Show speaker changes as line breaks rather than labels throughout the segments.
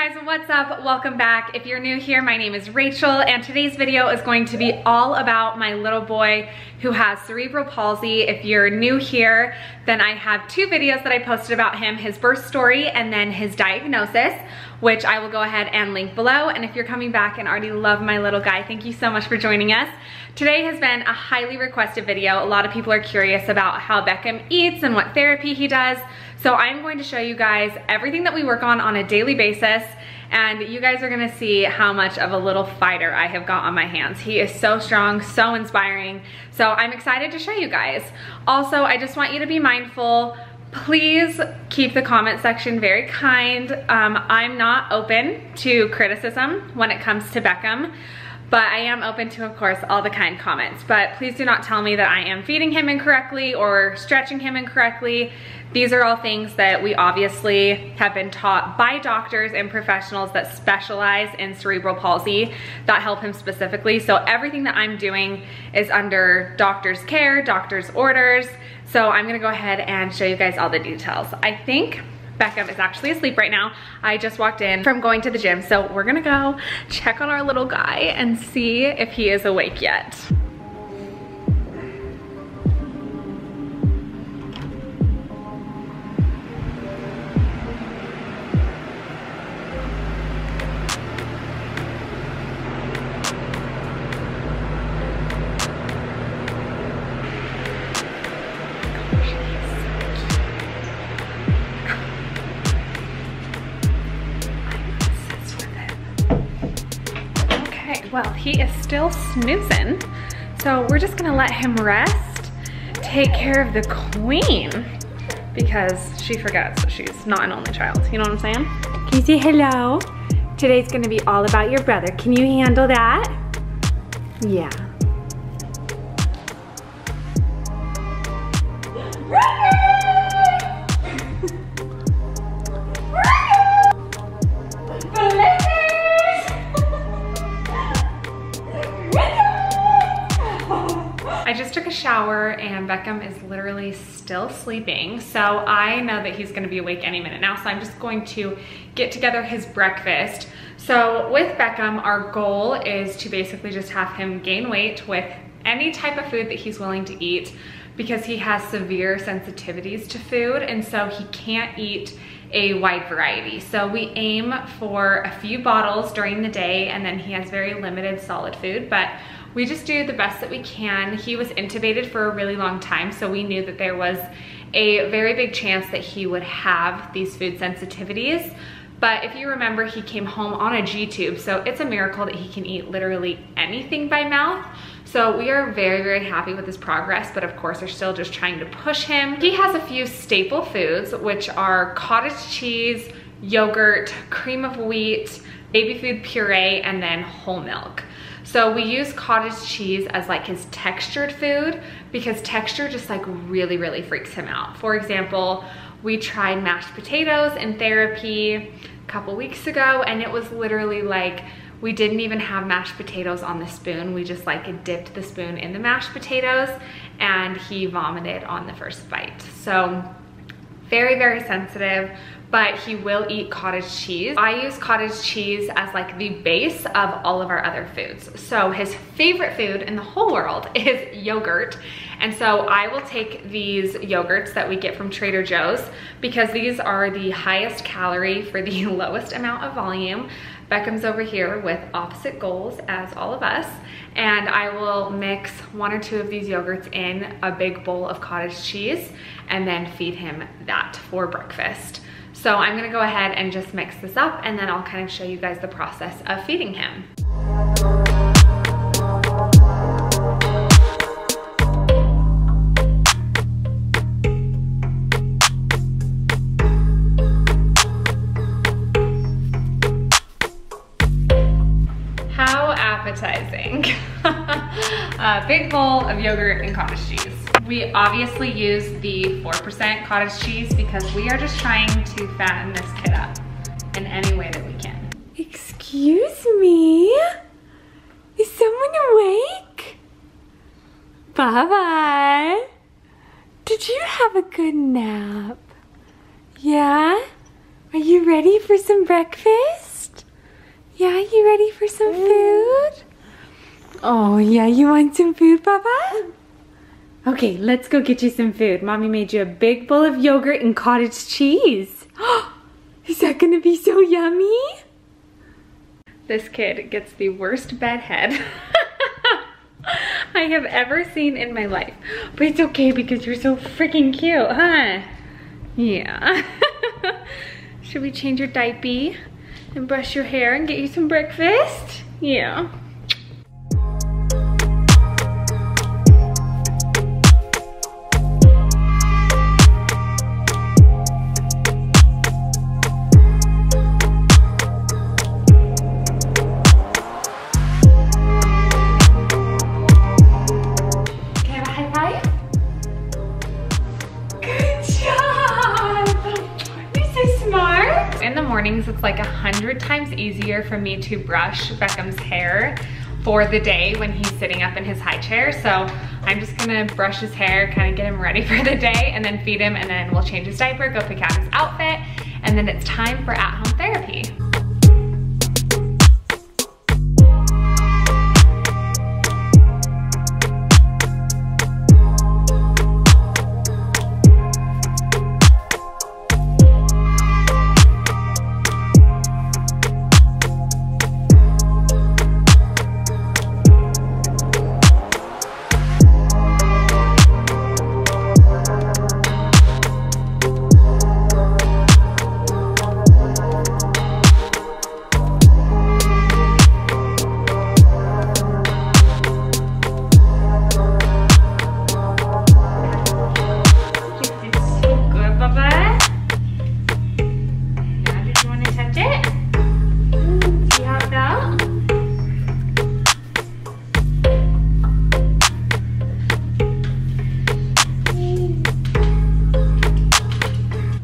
guys, what's up? Welcome back. If you're new here, my name is Rachel, and today's video is going to be all about my little boy who has cerebral palsy. If you're new here, then I have two videos that I posted about him, his birth story and then his diagnosis, which I will go ahead and link below. And if you're coming back and already love my little guy, thank you so much for joining us. Today has been a highly requested video. A lot of people are curious about how Beckham eats and what therapy he does. So I'm going to show you guys everything that we work on a daily basis, and you guys are gonna see how much of a little fighter I have got on my hands. He is so strong, so inspiring. So I'm excited to show you guys. Also, I just want you to be mindful. Please keep the comment section very kind. I'm not open to criticism when it comes to Beckham, but I am open to, of course, all the kind comments. But please do not tell me that I am feeding him incorrectly or stretching him incorrectly. These are all things that we obviously have been taught by doctors and professionals that specialize in cerebral palsy that help him specifically. So everything that I'm doing is under doctor's care, doctor's orders. So I'm gonna go ahead and show you guys all the details. I think Beckham is actually asleep right now. I just walked in from going to the gym. So we're gonna go check on our little guy and see if he is awake yet. Well, he is still snoozing, so we're just gonna let him rest, take care of the queen, because she forgets that she's not an only child, you know what I'm saying? Can you say hello? Today's gonna be all about your brother. Can you handle that? Yeah. I just took a shower and Beckham is literally still sleeping. So I know that he's gonna be awake any minute now. So I'm just going to get together his breakfast. So with Beckham, our goal is to basically just have him gain weight with any type of food that he's willing to eat, because he has severe sensitivities to food. And so he can't eat a wide variety. So we aim for a few bottles during the day, and then he has very limited solid food, but we just do the best that we can. He was intubated for a really long time, so we knew that there was a very big chance that he would have these food sensitivities. But if you remember, he came home on a G-tube, so it's a miracle that he can eat literally anything by mouth. So we are very, very happy with his progress, but of course, we're still just trying to push him. He has a few staple foods, which are cottage cheese, yogurt, cream of wheat, baby food puree, and then whole milk. So we use cottage cheese as like his textured food, because texture just like really, really freaks him out. For example, we tried mashed potatoes in therapy a couple weeks ago, and it was literally like, we didn't even have mashed potatoes on the spoon. We just like dipped the spoon in the mashed potatoes, and he vomited on the first bite. So very, very sensitive, but he will eat cottage cheese. I use cottage cheese as like the base of all of our other foods. So his favorite food in the whole world is yogurt. And so I will take these yogurts that we get from Trader Joe's, because these are the highest calorie for the lowest amount of volume. Beckham's over here with opposite goals as all of us, and I will mix 1 or 2 of these yogurts in a big bowl of cottage cheese and then feed him that for breakfast. So I'm gonna go ahead and just mix this up, and then I'll kind of show you guys the process of feeding him. How appetizing. A big bowl of yogurt and cottage cheese. We obviously use the 4% cottage cheese because we are just trying to fatten this kid up in any way that we can. Excuse me? Is someone awake? Bye-bye. Did you have a good nap? Yeah? Are you ready for some breakfast? Yeah, you ready for some food? Oh yeah, you want some food, Baba? Okay, let's go get you some food. Mommy made you a big bowl of yogurt and cottage cheese. Is that gonna be so yummy? This kid gets the worst bedhead I have ever seen in my life. But it's okay because you're so freaking cute, huh? Yeah. Should we change your diaper and brush your hair and get you some breakfast? Yeah. Mornings, it's like 100 times easier for me to brush Beckham's hair for the day when he's sitting up in his high chair. So I'm just gonna brush his hair, kind of get him ready for the day, and then feed him, and then we'll change his diaper, go pick out his outfit, and then it's time for at-home therapy.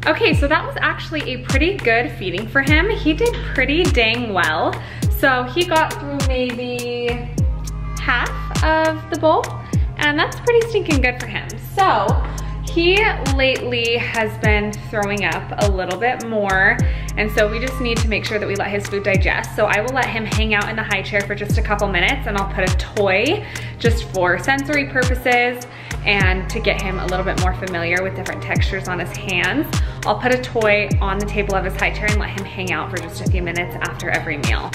Okay, so that was actually a pretty good feeding for him. He did pretty dang well. So he got through maybe half of the bowl, and that's pretty stinking good for him. So he lately has been throwing up a little bit more, and so we just need to make sure that we let his food digest. So I will let him hang out in the high chair for just a couple minutes, and I'll put a toy just for sensory purposes and to get him a little bit more familiar with different textures on his hands. I'll put a toy on the table of his high chair and let him hang out for just a few minutes after every meal.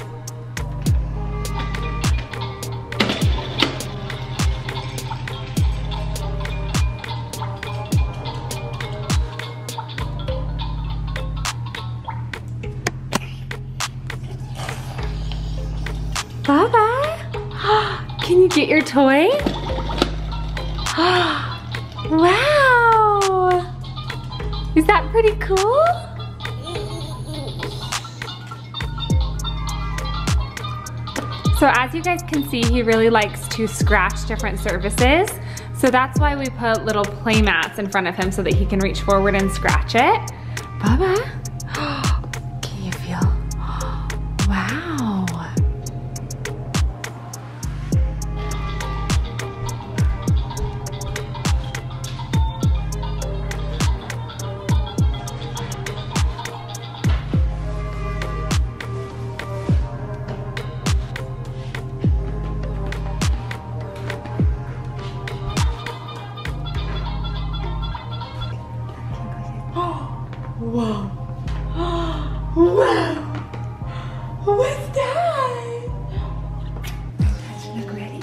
Baba, can you get your toy? Wow! Is that pretty cool? So as you guys can see, he really likes to scratch different surfaces. So that's why we put little play mats in front of him so that he can reach forward and scratch it. Baba, can you feel? Wow. Whoa. Wow. What's that? Look, ready?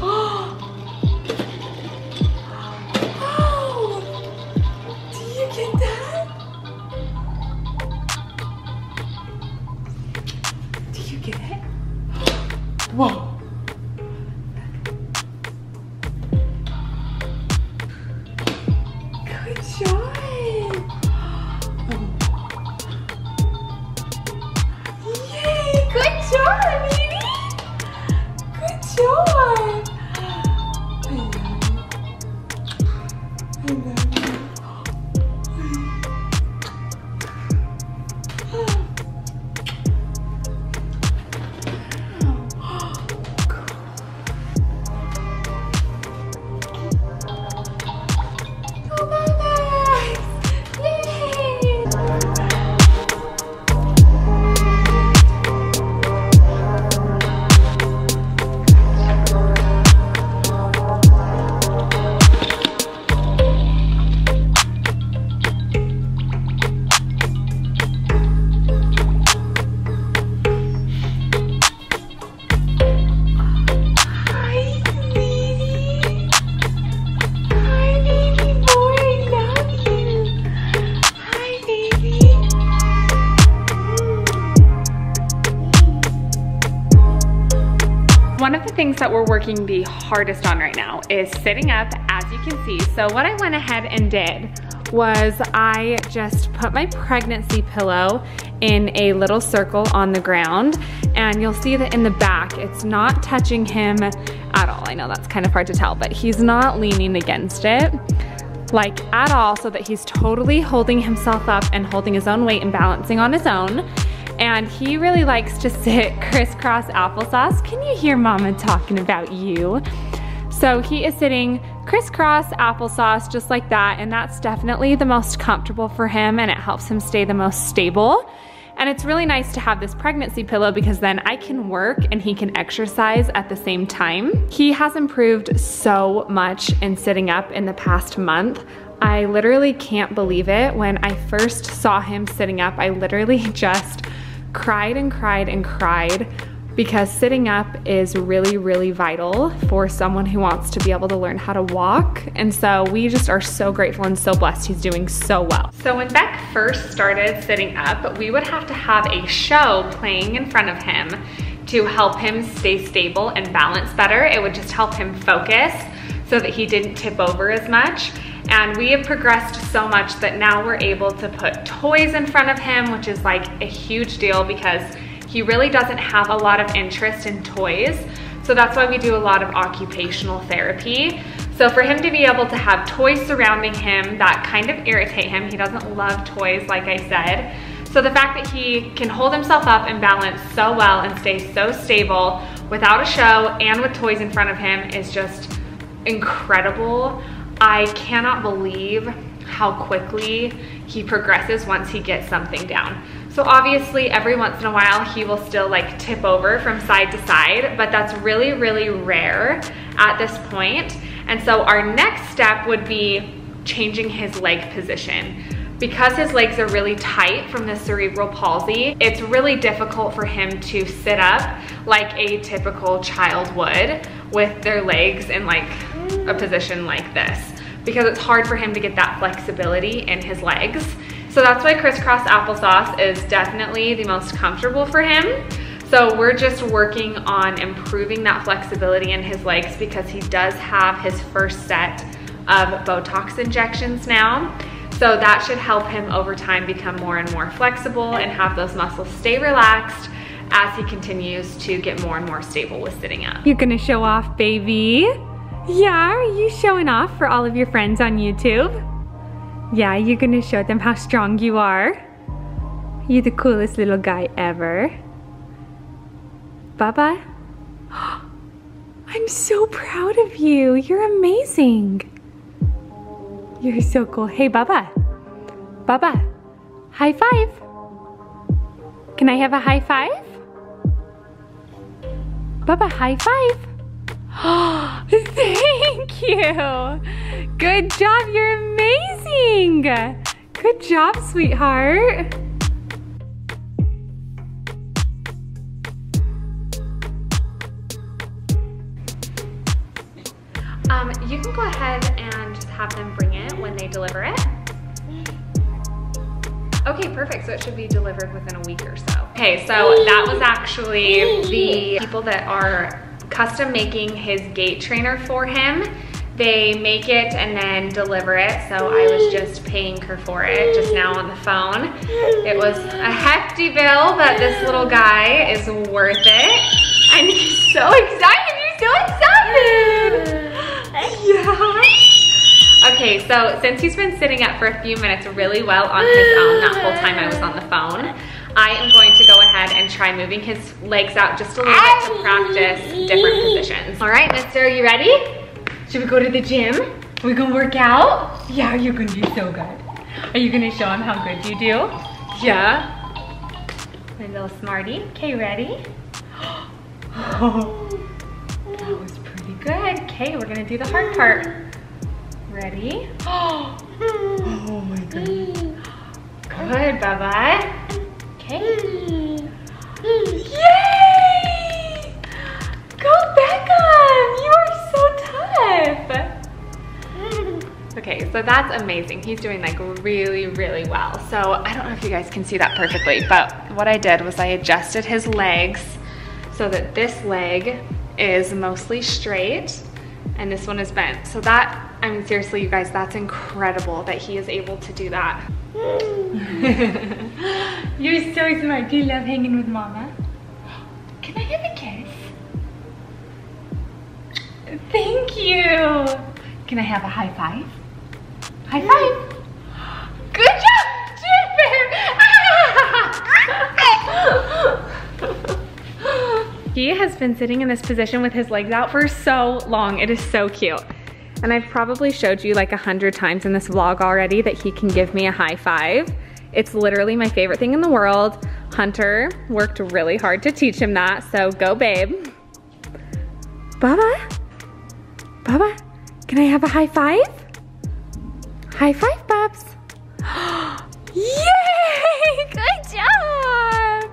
Oh. Do you get that? Do you get it? Whoa. Good job. one of the things that we're working the hardest on right now is sitting up, as you can see. So what I went ahead and did was I just put my pregnancy pillow in a little circle on the ground, and you'll see that in the back, it's not touching him at all. I know that's kind of hard to tell, but he's not leaning against it like at all, so that he's totally holding himself up and holding his own weight and balancing on his own. And he really likes to sit crisscross applesauce. Can you hear Mama talking about you? So he is sitting crisscross applesauce just like that, and that's definitely the most comfortable for him, and it helps him stay the most stable. And it's really nice to have this pregnancy pillow because then I can work and he can exercise at the same time. He has improved so much in sitting up in the past month. I literally can't believe it. When I first saw him sitting up, I literally just cried and cried and cried, because sitting up is really, really vital for someone who wants to be able to learn how to walk. And so we just are so grateful and so blessed he's doing so well. So when Beck first started sitting up, we would have to have a show playing in front of him to help him stay stable and balance better. It would just help him focus so that he didn't tip over as much. And we have progressed so much that now we're able to put toys in front of him, which is like a huge deal because he really doesn't have a lot of interest in toys. So that's why we do a lot of occupational therapy. So for him to be able to have toys surrounding him that kind of irritate him, he doesn't love toys, like I said. So the fact that he can hold himself up and balance so well and stay so stable without a show and with toys in front of him is just incredible. I cannot believe how quickly he progresses once he gets something down. So obviously every once in a while he will still like tip over from side to side, but that's really, really rare at this point. And so our next step would be changing his leg position. Because his legs are really tight from the cerebral palsy, it's really difficult for him to sit up like a typical child would with their legs in like a position like this, because it's hard for him to get that flexibility in his legs. So that's why crisscross applesauce is definitely the most comfortable for him. So we're just working on improving that flexibility in his legs because he does have his first set of Botox injections now. So that should help him over time become more and more flexible and have those muscles stay relaxed as he continues to get more and more stable with sitting up. You're gonna show off, baby? Yeah, are you showing off for all of your friends on YouTube? Yeah, you're gonna show them how strong you are? You're the coolest little guy ever. Baba? I'm so proud of you. You're amazing. You're so cool. Hey, Baba. Baba, high five. Can I have a high five? Baba, high five. Thank you. Good job, you're amazing. Good job, sweetheart. You can go ahead and just have them bring it when they deliver it. Okay, perfect. So it should be delivered within a week or so. Okay, so that was actually the people that are custom making his gait trainer for him. They make it and then deliver it. So I was just paying her for it just now on the phone. It was a hefty bill, but this little guy is worth it. And he's so excited, you're so excited. Yeah. Okay, so since he's been sitting up for a few minutes really well on his own that whole time I was on the phone, I am going to go ahead and try moving his legs out just a little bit to practice different positions. All right, mister, are you ready? Should we go to the gym? Are we gonna work out? Yeah, you're gonna do so good. Are you gonna show him how good you do? Yeah. My little smarty. Okay, ready? Oh, that was pretty good. Okay, we're gonna do the hard part. Ready? Oh my goodness. Good, bye-bye. Okay. Yay! Go Beckham! You are so tough. Okay, so that's amazing. He's doing like really, really well. So I don't know if you guys can see that perfectly, but what I did was I adjusted his legs so that this leg is mostly straight and this one is bent. So that, I mean, seriously, you guys, that's incredible that he is able to do that. You're so smart. Do you love hanging with mama? Can I have a kiss? Thank you. Can I have a high five? High five. Good job, Chipper. He has been sitting in this position with his legs out for so long. It is so cute. And I've probably showed you like 100 times in this vlog already that he can give me a high five. It's literally my favorite thing in the world. Hunter worked really hard to teach him that, so go babe. Baba? Baba, can I have a high five? High five, Bubs. Yay, good job.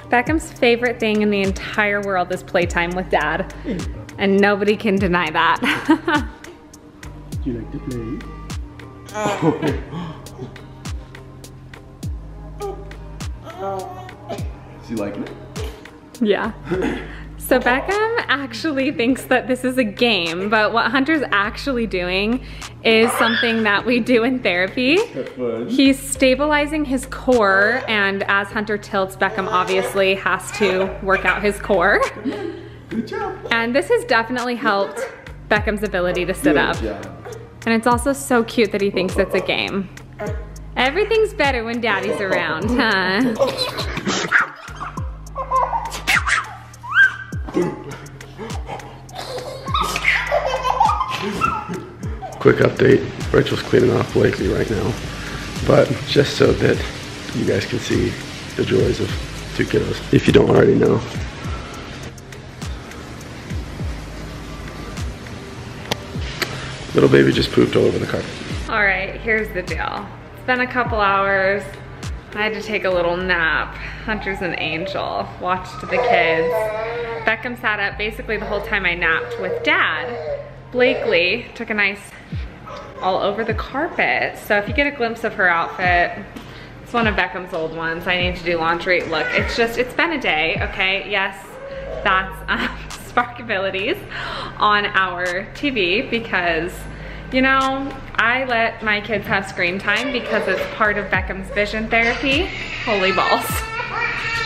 Beckham's favorite thing in the entire world is playtime with Dad. And nobody can deny that.
Do you like to play? Is he liking it?
Yeah. So Beckham actually thinks that this is a game, but what Hunter's actually doing is something that we do in therapy. He's stabilizing his core, and as Hunter tilts, Beckham obviously has to work out his core.
Good job.
And this has definitely helped Beckham's ability to sit up. And it's also so cute that he thinks it's a game. Everything's better when Daddy's around, huh?
Quick update, Rachel's cleaning off Blakely right now, but just so that you guys can see the joys of two kiddos, if you don't already know. Little baby just pooped all over the carpet.
All right, here's the deal. It's been a couple hours. I had to take a little nap. Hunter's an angel. Watched the kids. Beckham sat up basically the whole time I napped with Dad. Blakely took a nice all over the carpet. So if you get a glimpse of her outfit, it's one of Beckham's old ones. I need to do laundry. Look, it's been a day, okay? Yes, that's Sparkabilities on our TV because, you know, I let my kids have screen time because it's part of Beckham's vision therapy. Holy balls.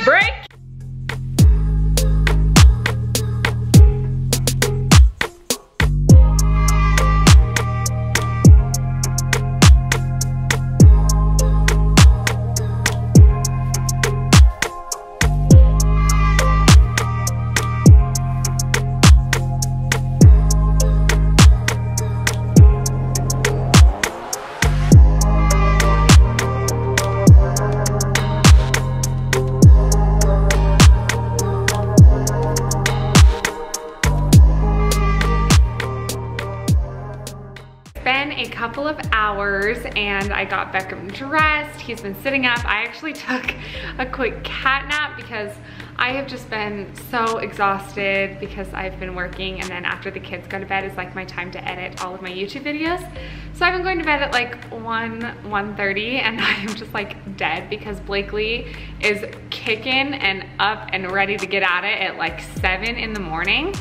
Break! A couple of hours and I got Beckham dressed. He's been sitting up. I actually took a quick cat nap because I have just been so exhausted because I've been working, and then after the kids go to bed is like my time to edit all of my YouTube videos. So I've been going to bed at like 1:30 and I am just like dead because Blakely is kicking and up and ready to get at it at like 7 in the morning.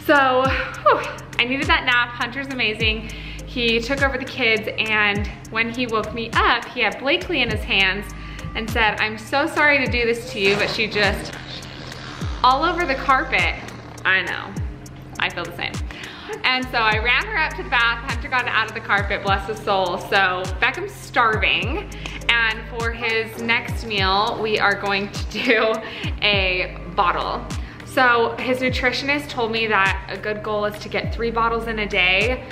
So whew, I needed that nap. Hunter's amazing. He took over the kids, and when he woke me up, he had Blakely in his hands and said, "I'm so sorry to do this to you," but she just all over the carpet. I know, I feel the same. And so I ran her up to the bath. Hunter got out of the carpet, bless his soul. So Beckham's starving, and for his next meal, we are going to do a bottle. So his nutritionist told me that a good goal is to get 3 bottles in a day.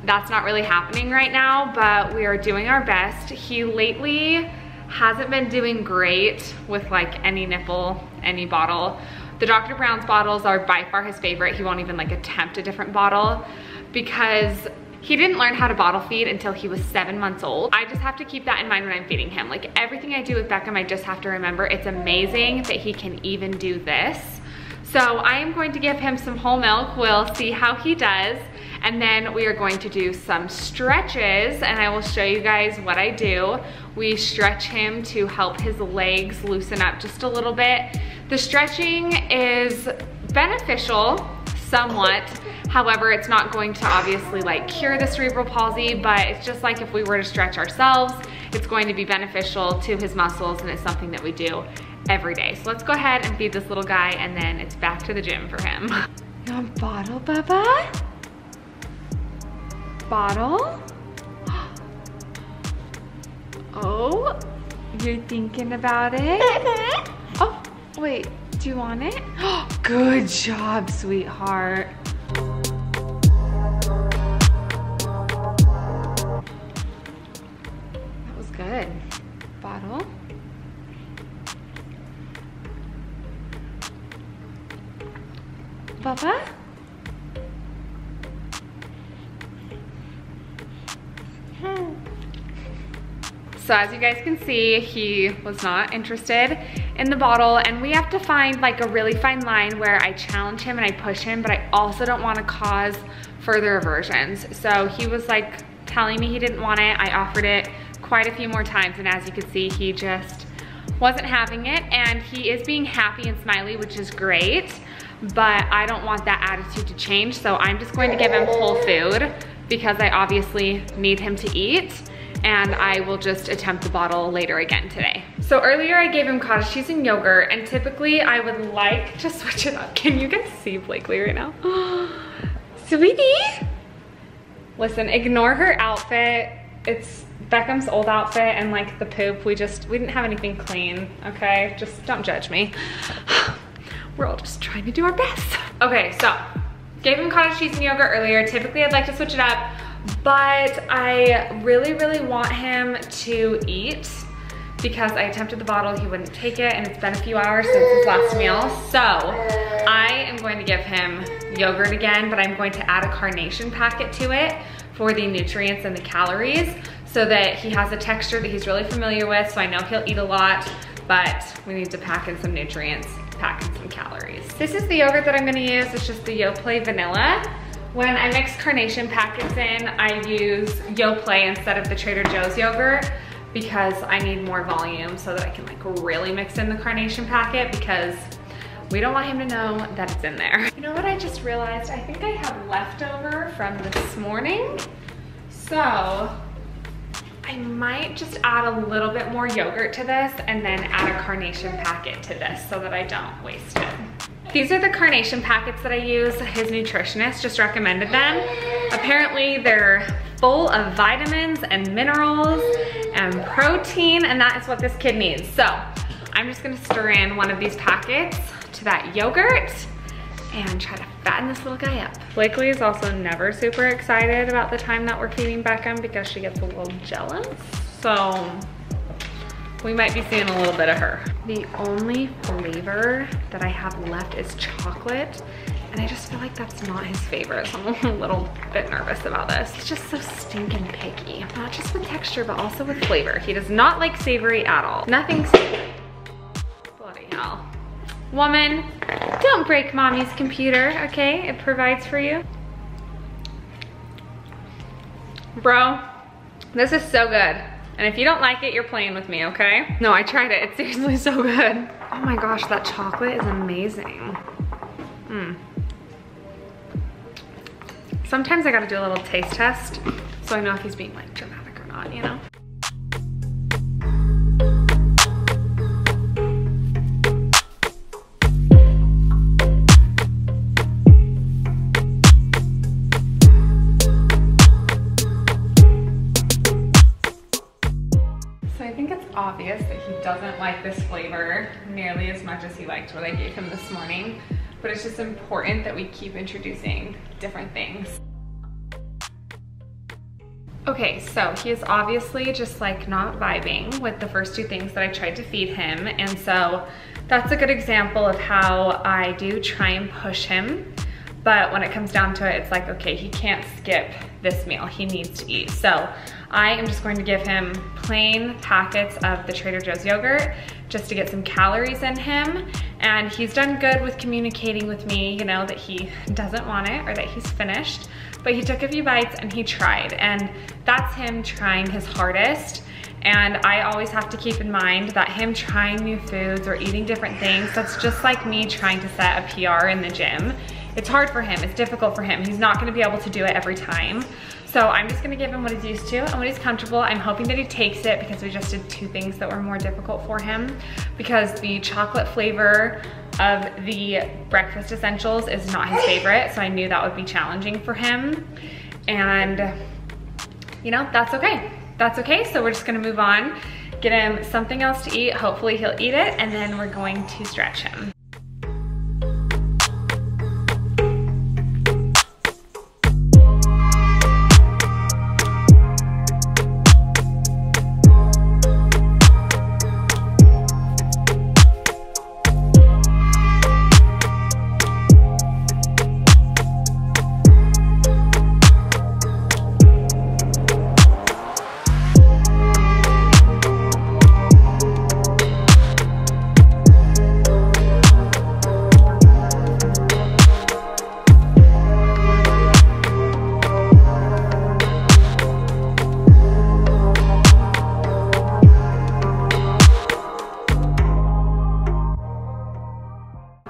That's not really happening right now, but we are doing our best. He lately hasn't been doing great with like any nipple, any bottle. The Dr. Brown's bottles are by far his favorite. He won't even like attempt a different bottle because he didn't learn how to bottle feed until he was 7 months old. I just have to keep that in mind when I'm feeding him. Like everything I do with Beckham, I just have to remember it's amazing that he can even do this. So I am going to give him some whole milk. We'll see how he does. And then we are going to do some stretches, and I will show you guys what I do. We stretch him to help his legs loosen up just a little bit. The stretching is beneficial somewhat. However, it's not going to obviously like cure the cerebral palsy, but it's just like if we were to stretch ourselves, it's going to be beneficial to his muscles, and it's something that we do every day. So let's go ahead and feed this little guy, and then it's back to the gym for him. You want bottle, Bubba? Bottle? Oh, you're thinking about it? Oh, wait, do you want it? Good job, sweetheart. That was good. Bottle. Bubba? So as you guys can see, he was not interested in the bottle, and we have to find like a really fine line where I challenge him and I push him, but I also don't want to cause further aversions. So he was like telling me he didn't want it. I offered it quite a few more times, and as you can see, he just wasn't having it, and he is being happy and smiley, which is great, but I don't want that attitude to change. So I'm just going to give him whole food because I obviously need him to eat, and I will just attempt the bottle later again today. So earlier I gave him cottage cheese and yogurt, and typically I would like to switch it up. Can you guys see Blakely right now? Sweetie? Listen, ignore her outfit. It's Beckham's old outfit, and like the poop, we didn't have anything clean, okay? Just don't judge me. We're all just trying to do our best. Okay, so gave him cottage cheese and yogurt earlier. Typically I'd like to switch it up, but I really, really want him to eat because I attempted the bottle, he wouldn't take it, and it's been a few hours since his last meal. So I am going to give him yogurt again, but I'm going to add a carnation packet to it for the nutrients and the calories so that he has a texture that he's really familiar with. So I know he'll eat a lot, but we need to pack in some nutrients, pack in some calories. This is the yogurt that I'm gonna use. It's just the Yoplait vanilla. When I mix carnation packets in, I use Yoplait instead of the Trader Joe's yogurt because I need more volume so that I can like really mix in the carnation packet, because we don't want him to know that it's in there. You know what I just realized? I think I have leftover from this morning. So I might just add a little bit more yogurt to this and then add a carnation packet to this so that I don't waste it. These are the carnation packets that I use. His nutritionist just recommended them. Apparently they're full of vitamins and minerals and protein, and that is what this kid needs. So I'm just gonna stir in one of these packets to that yogurt and try to fatten this little guy up. Blakely is also never super excited about the time that we're feeding Beckham because she gets a little jealous. So we might be seeing a little bit of her. The only flavor that I have left is chocolate, and I just feel like that's not his favorite, so I'm a little bit nervous about this. He's just so stinking picky, not just with texture, but also with flavor. He does not like savory at all. Nothing savory. Bloody hell. Woman, don't break mommy's computer, okay? It provides for you. Bro, this is so good. And if you don't like it, you're playing with me, okay? No, I tried it. It's seriously so good. Oh my gosh, that chocolate is amazing. Sometimes I gotta do a little taste test so I know if he's being like dramatic or not, you know? Obvious that he doesn't like this flavor nearly as much as he liked what I gave him this morning, but it's just important that we keep introducing different things. Okay, so he is obviously just like not vibing with the first two things that I tried to feed him, and so that's a good example of how I do try and push him, but when it comes down to it, it's like, okay, he can't skip this meal, he needs to eat. So I am just going to give him plain packets of the Trader Joe's yogurt just to get some calories in him. And he's done good with communicating with me, you know, that he doesn't want it or that he's finished, but he took a few bites and he tried. And that's him trying his hardest. And I always have to keep in mind that him trying new foods or eating different things, that's just like me trying to set a PR in the gym. It's hard for him, it's difficult for him. He's not gonna be able to do it every time. So I'm just gonna give him what he's used to and what he's comfortable. I'm hoping that he takes it because we just did 2 things that were more difficult for him, because the chocolate flavor of the breakfast essentials is not his favorite. So I knew that would be challenging for him. And you know, that's okay. That's okay, so we're just gonna move on, get him something else to eat. Hopefully he'll eat it, and then we're going to stretch him.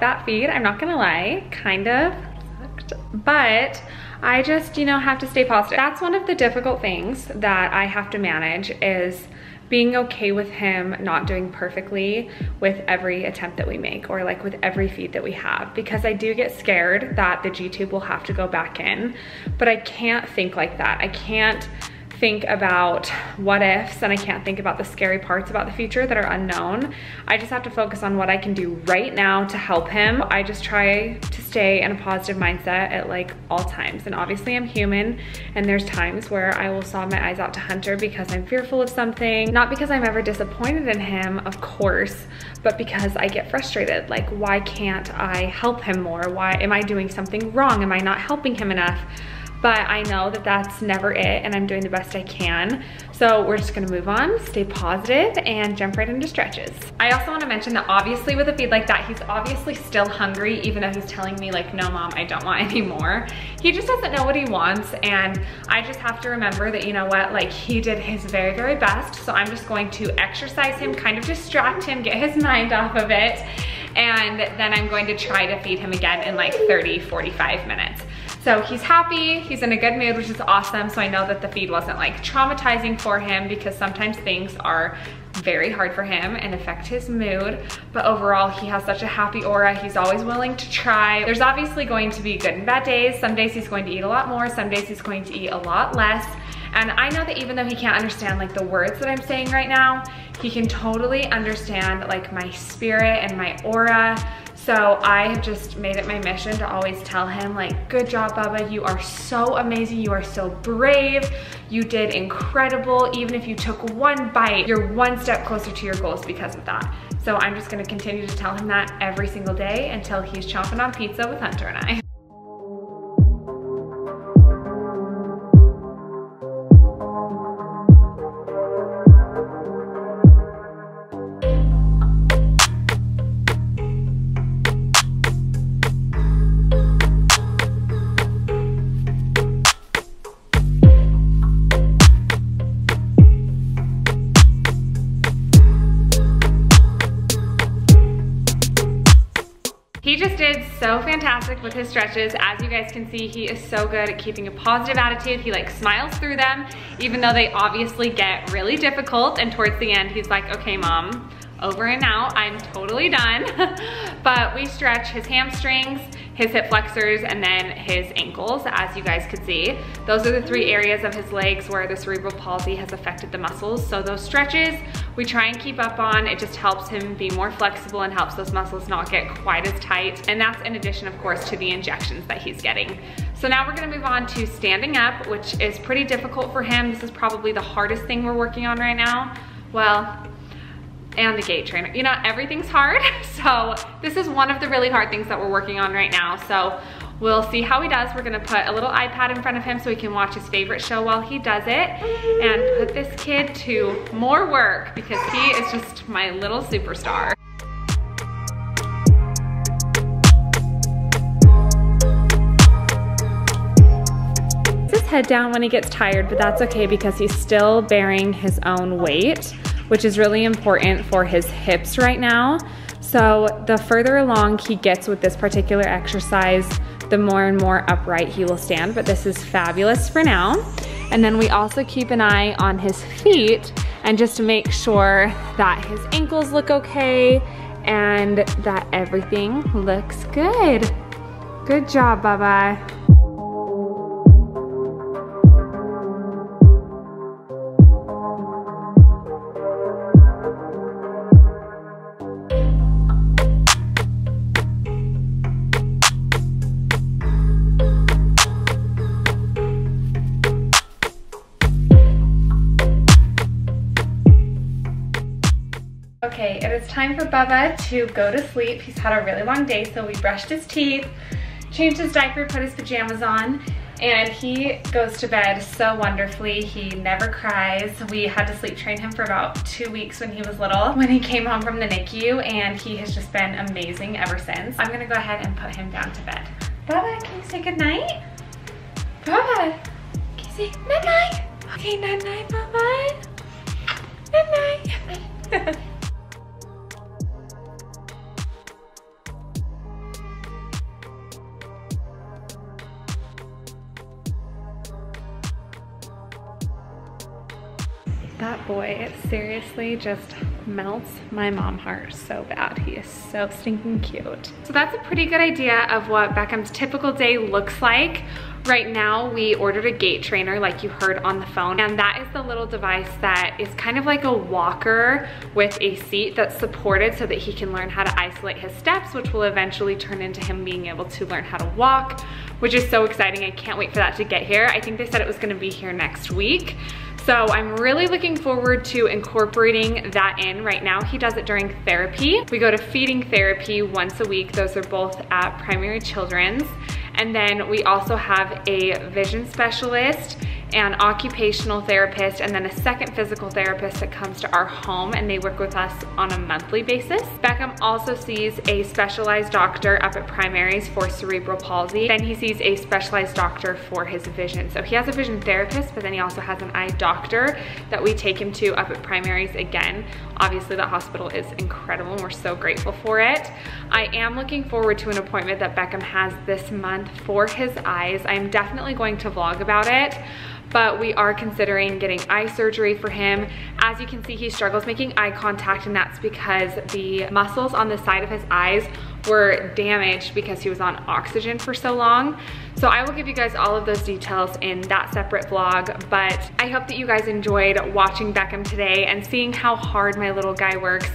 That feed, I'm not gonna lie, kind of sucked, but I just, you know, have to stay positive. That's one of the difficult things that I have to manage, is being okay with him not doing perfectly with every attempt that we make, or like with every feed that we have, because I do get scared that the G-tube will have to go back in, but I can't think like that. I can't think about what ifs, and I can't think about the scary parts about the future that are unknown. I just have to focus on what I can do right now to help him. I just try to stay in a positive mindset at like all times. And obviously I'm human, and there's times where I will sob my eyes out to Hunter because I'm fearful of something. Not because I'm ever disappointed in him, of course, but because I get frustrated. Like, why can't I help him more? Why am I doing something wrong? Am I not helping him enough? But I know that that's never it, and I'm doing the best I can. So we're just gonna move on, stay positive, and jump right into stretches. I also wanna mention that obviously with a feed like that, he's obviously still hungry, even though he's telling me like, no mom, I don't want any more. He just doesn't know what he wants, and I just have to remember that, you know what, like he did his very, very best. So I'm just going to exercise him, kind of distract him, get his mind off of it. And then I'm going to try to feed him again in like 30, 45 minutes. So he's happy, he's in a good mood, which is awesome. So I know that the feed wasn't like traumatizing for him, because sometimes things are very hard for him and affect his mood. But overall, he has such a happy aura. He's always willing to try. There's obviously going to be good and bad days. Some days he's going to eat a lot more, some days he's going to eat a lot less. And I know that even though he can't understand like the words that I'm saying right now, he can totally understand like my spirit and my aura. So I have just made it my mission to always tell him like, good job, Bubba, you are so amazing, you are so brave, you did incredible. Even if you took one bite, you're one step closer to your goals because of that. So I'm just gonna continue to tell him that every single day until he's chomping on pizza with Hunter and I. He just did so fantastic with his stretches. As you guys can see, he is so good at keeping a positive attitude. He like smiles through them, even though they obviously get really difficult. And towards the end, he's like, okay, mom, over and out, I'm totally done. But we stretch his hamstrings, his hip flexors, and then his ankles, as you guys could see. Those are the 3 areas of his legs where the cerebral palsy has affected the muscles. So those stretches, we try and keep up on. It just helps him be more flexible and helps those muscles not get quite as tight. And that's in addition, of course, to the injections that he's getting. So now we're gonna move on to standing up, which is pretty difficult for him. This is probably the hardest thing we're working on right now. Well, and the gait trainer. You know, everything's hard. So this is one of the really hard things that we're working on right now. So we'll see how he does. We're gonna put a little iPad in front of him so he can watch his favorite show while he does it, and put this kid to more work because he is just my little superstar. head down when he gets tired, but that's okay because he's still bearing his own weight, which is really important for his hips right now. So the further along he gets with this particular exercise, the more and more upright he will stand, but this is fabulous for now. And then we also keep an eye on his feet and just to make sure that his ankles look okay and that everything looks good. Good job, Bubba. Okay, it is time for Bubba to go to sleep. He's had a really long day, so we brushed his teeth, changed his diaper, put his pajamas on, and he goes to bed so wonderfully. He never cries. We had to sleep train him for about 2 weeks when he was little, when he came home from the Nicu, and he has just been amazing ever since. I'm gonna go ahead and put him down to bed. Bubba, can you say goodnight? Bubba, can you say night-night? Okay, night-night, Bubba. Night-night. That boy seriously just melts my mom heart so bad. He is so stinking cute. So that's a pretty good idea of what Beckham's typical day looks like. Right now, we ordered a gait trainer like you heard on the phone, and that is the little device that is kind of like a walker with a seat that's supported so that he can learn how to isolate his steps, which will eventually turn into him being able to learn how to walk, which is so exciting. I can't wait for that to get here. I think they said it was gonna be here next week. So I'm really looking forward to incorporating that in. Right now, he does it during therapy. We go to feeding therapy once a week. Those are both at Primary Children's. And then we also have a vision specialist, an occupational therapist, and then a second physical therapist that comes to our home, and they work with us on a monthly basis. Beckham also sees a specialized doctor up at Primaries for cerebral palsy. Then he sees a specialized doctor for his vision. So he has a vision therapist, but then he also has an eye doctor that we take him to up at Primaries again. Obviously, the hospital is incredible, and we're so grateful for it. I am looking forward to an appointment that Beckham has this month for his eyes. I'm definitely going to vlog about it, but we are considering getting eye surgery for him. As you can see, he struggles making eye contact, and that's because the muscles on the side of his eyes were damaged because he was on oxygen for so long. So I will give you guys all of those details in that separate vlog, but I hope that you guys enjoyed watching Beckham today and seeing how hard my little guy works.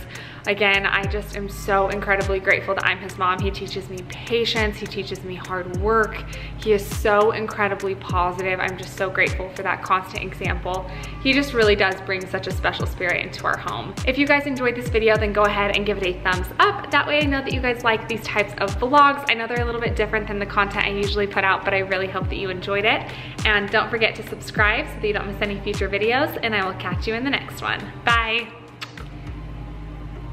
Again, I just am so incredibly grateful that I'm his mom. He teaches me patience, he teaches me hard work. He is so incredibly positive. I'm just so grateful for that constant example. He just really does bring such a special spirit into our home. If you guys enjoyed this video, then go ahead and give it a thumbs up. That way I know that you guys like these types of vlogs. I know they're a little bit different than the content I usually put out, but I really hope that you enjoyed it. And don't forget to subscribe so that you don't miss any future videos, and I will catch you in the next one. Bye.